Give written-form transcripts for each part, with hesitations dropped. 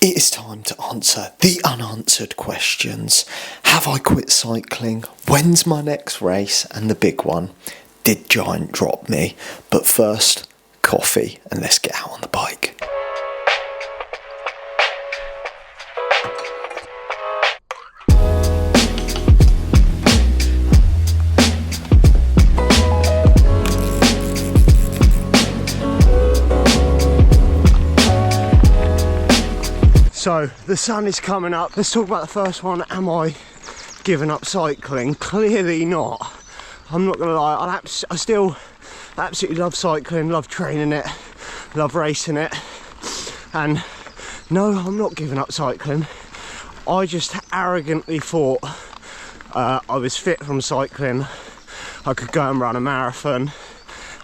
It is time to answer the unanswered questions. Have I quit cycling? When's my next race? And the big one, did Giant drop me? But first, coffee, and let's get out on the bike. So the sun is coming up. Let's talk about the first one. Am I giving up cycling? Clearly not. I'm not gonna lie, I still absolutely love cycling, love training it, love racing it. And no, I'm not giving up cycling. I just arrogantly thought I was fit from cycling. I could go and run a marathon.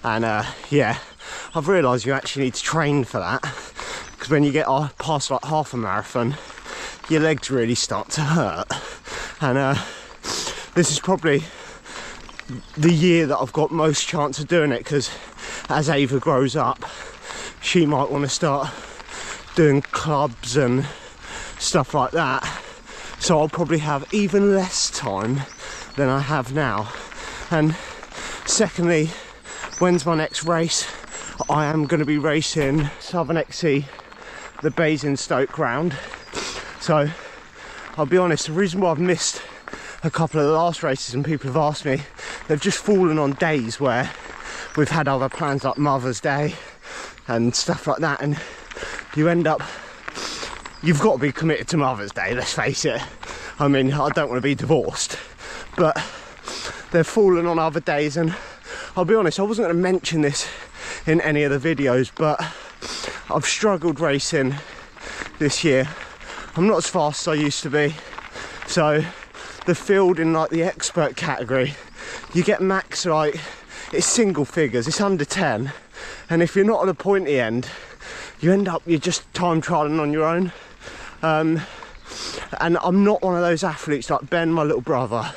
And yeah, I've realised you actually need to train for that. Because when you get past like half a marathon, your legs really start to hurt. And this is probably the year that I've got most chance of doing it, because as Ava grows up, she might want to start doing clubs and stuff like that. So I'll probably have even less time than I have now. And secondly, when's my next race? I am going to be racing Southern XC, the Basingstoke round. So I'll be honest, the reason why I've missed a couple of the last races and people have asked me, they've just fallen on days where we've had other plans like Mother's Day and stuff like that, and you end up, you've got to be committed to Mother's Day, let's face it. I mean, I don't want to be divorced, but they've fallen on other days. And I'll be honest, I wasn't going to mention this in any of the videos, but I've struggled racing this year. I'm not as fast as I used to be. So the field in like the expert category, you get max, like, it's single figures, it's under 10. And if you're not at the pointy end, you end up, you're just time trialing on your own. And I'm not one of those athletes like Ben, my little brother,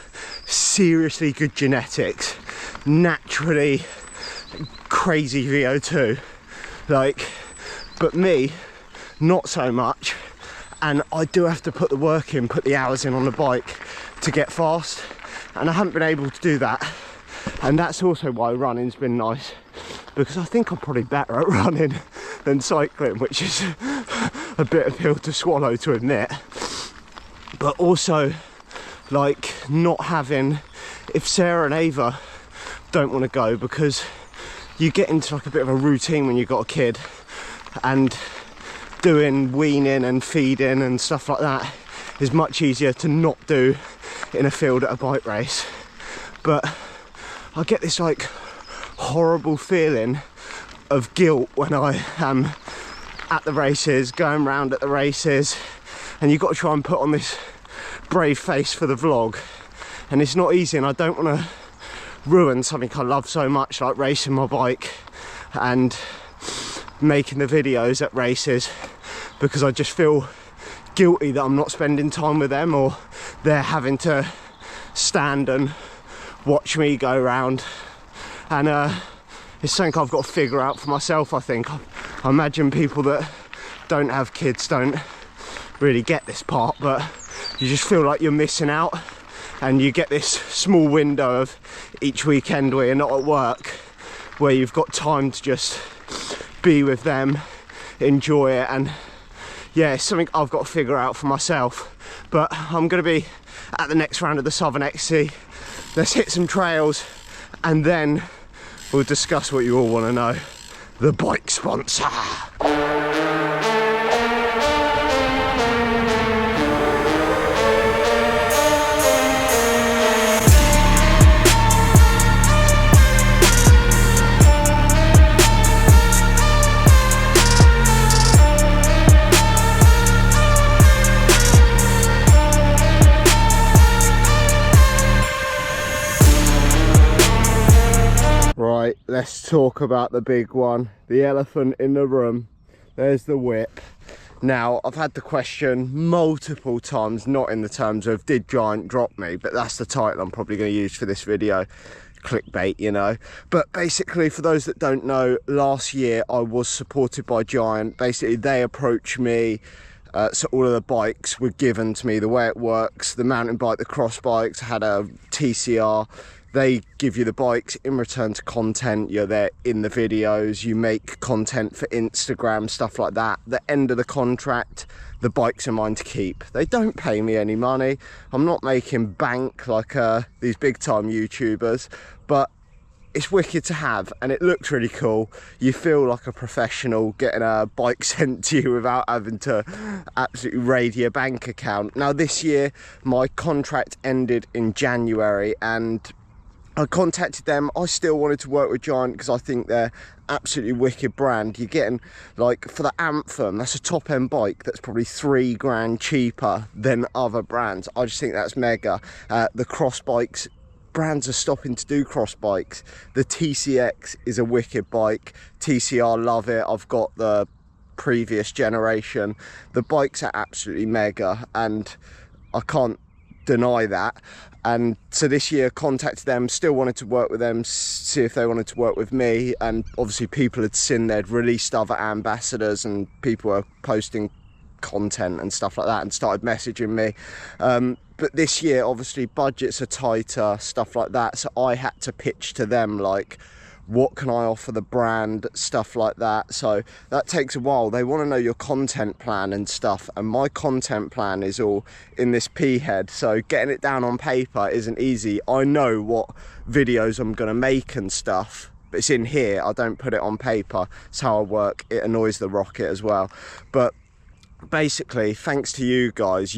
seriously good genetics, naturally crazy VO2, like, but me, not so much. And I do have to put the work in, put the hours in on the bike to get fast, and I haven't been able to do that. And that's also why running's been nice, because I think I'm probably better at running than cycling, which is a bit of a pill to swallow to admit. But also, like, not having, if Sarah and Ava don't want to go, because you get into like a bit of a routine when you've got a kid, and doing weaning and feeding and stuff like that is much easier to not do in a field at a bike race. But I get this like horrible feeling of guilt when I am at the races, going round at the races, and you've got to try and put on this brave face for the vlog, and it's not easy. And I don't want to ruin something I love so much, like racing my bike and making the videos at races, because I just feel guilty that I'm not spending time with them, or they're having to stand and watch me go round. And it's something I've got to figure out for myself, I think. I imagine people that don't have kids don't really get this part, but you just feel like you're missing out, and you get this small window of each weekend where you're not at work, where you've got time to just be with them, enjoy it. And yeah, it's something I've got to figure out for myself. But I'm going to be at the next round of the Southern XC. Let's hit some trails, and then we'll discuss what you all want to know, the bike sponsor. Right, let's talk about the big one, the elephant in the room. There's the whip. Now, I've had the question multiple times, not in the terms of did Giant drop me, but that's the title I'm probably going to use for this video. Clickbait, you know. But basically, for those that don't know, last year I was supported by Giant. Basically, they approached me So all of the bikes were given to me. The way it works, the mountain bike, the cross bikes, I had a TCR. They give you the bikes in return to content. You're there in the videos, you make content for Instagram, stuff like that. The end of the contract, the bikes are mine to keep. They don't pay me any money. I'm not making bank like these big time YouTubers, but it's wicked to have, and it looks really cool. You feel like a professional getting a bike sent to you without having to absolutely raid your bank account. Now this year my contract ended in January, and I contacted them. I still wanted to work with Giant because I think they're absolutely wicked brand. You're getting, like, for the Anthem, that's a top end bike that's probably £3 cheaper than other brands. I just think that's mega. The cross bikes, brands are stopping to do cross bikes. The TCX is a wicked bike. TCR, love it. I've got the previous generation. The bikes are absolutely mega, and I can't deny that. And so this year contacted them, still wanted to work with them, see if they wanted to work with me. And obviously people had seen they'd released other ambassadors, and people were posting content and stuff like that and started messaging me. But this year obviously budgets are tighter, stuff like that, so I had to pitch to them, like, what can I offer the brand, stuff like that. So that takes a while. They want to know your content plan and stuff, and my content plan is all in this P-head, so getting it down on paper isn't easy. I know what videos I'm going to make and stuff, but it's in here. I don't put it on paper. It's how I work. It annoys the rocket as well. But basically, thanks to you guys,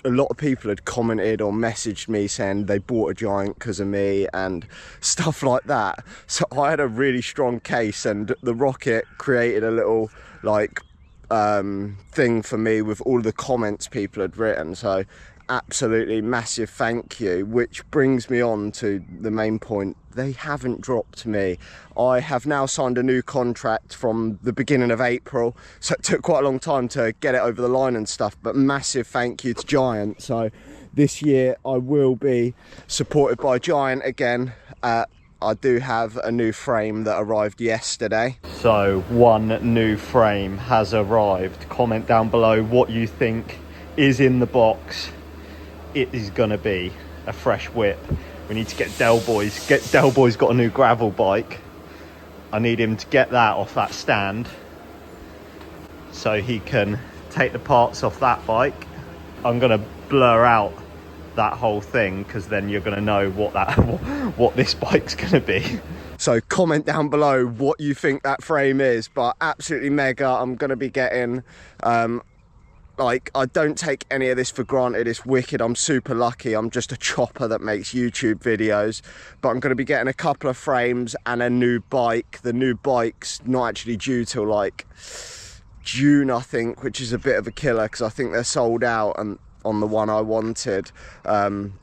a lot of people had commented or messaged me saying they bought a Giant because of me and stuff like that. So I had a really strong case, and the rocket created a little, like, thing for me with all the comments people had written. So absolutely massive thank you, which brings me on to the main point. They haven't dropped me. I have now signed a new contract from the beginning of April, so it took quite a long time to get it over the line and stuff, but massive thank you to Giant. So this year I will be supported by Giant again. I do have a new frame that arrived yesterday. So one new frame has arrived. Comment down below what you think is in the box. It is gonna be a fresh whip. We need to get Delboy's. Delboy's got a new gravel bike. I need him to get that off that stand so he can take the parts off that bike. I'm gonna blur out that whole thing because then you're gonna know what this bike's gonna be. So comment down below what you think that frame is, but absolutely mega. I'm gonna be getting like, I don't take any of this for granted. It's wicked. I'm super lucky. I'm just a chopper that makes YouTube videos. But I'm going to be getting a couple of frames and a new bike. The new bike's not actually due till like June, I think, which is a bit of a killer because I think they're sold out and on the one I wanted. And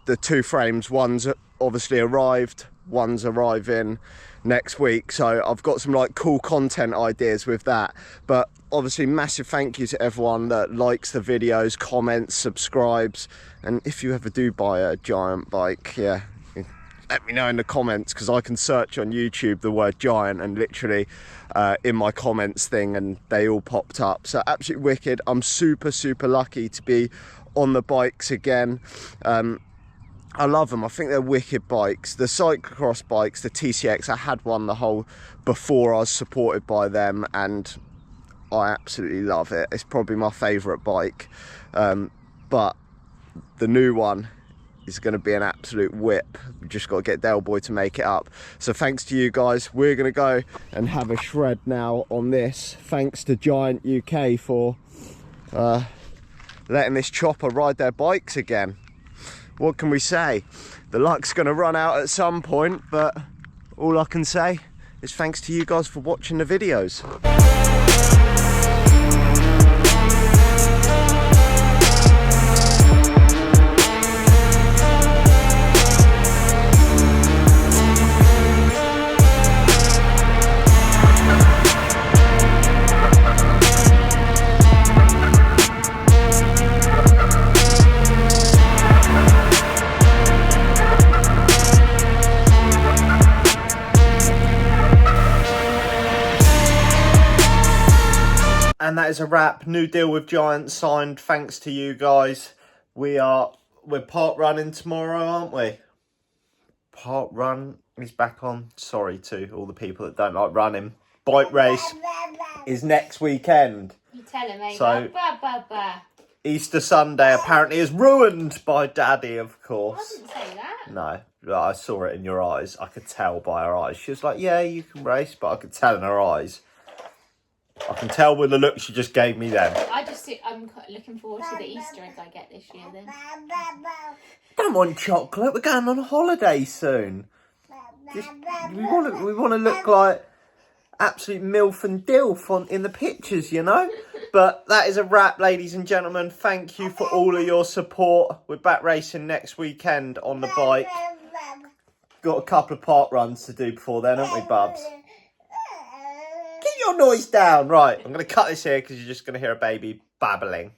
the two frames, one's obviously arrived, one's arriving next week. So I've got some like cool content ideas with that. But obviously massive thank you to everyone that likes the videos, comments, subscribes, and if you ever do buy a Giant bike, yeah, let me know in the comments, because I can search on YouTube the word Giant and literally in my comments thing, and they all popped up. So absolutely wicked. I'm super lucky to be on the bikes again. I love them. I think they're wicked bikes. The cyclocross bikes, the TCX, I had one the whole before I was supported by them, and I absolutely love it. It's probably my favourite bike. But the new one is going to be an absolute whip. We've just got to get Delboy to make it up. So thanks to you guys. We're going to go and have a shred now on this. Thanks to Giant UK for letting this chopper ride their bikes again. What can we say? The luck's going to run out at some point, but all I can say is thanks to you guys for watching the videos. is a wrap. New deal with Giant signed, thanks to you guys. We're park running tomorrow, aren't we? Park run is back on. Sorry to all the people that don't like running. Bike race is next weekend. You tell him, mate. So, Bah. Easter Sunday apparently is ruined by Daddy, of course. I didn't say that. No, I saw it in your eyes. I could tell by her eyes. She was like, yeah, you can race, but I could tell in her eyes. I can tell with the look she just gave me then. I'm looking forward to the Easter egg I get this year then. Don't want chocolate. We're going on holiday soon. We want to look like absolute milf and dilf in the pictures, you know. But that is a wrap, ladies and gentlemen. Thank you for all of your support. We're back racing next weekend on the bike. Got a couple of park runs to do before then, haven't we, Bubs? Get your noise down. Right, I'm going to cut this here because you're just going to hear a baby babbling.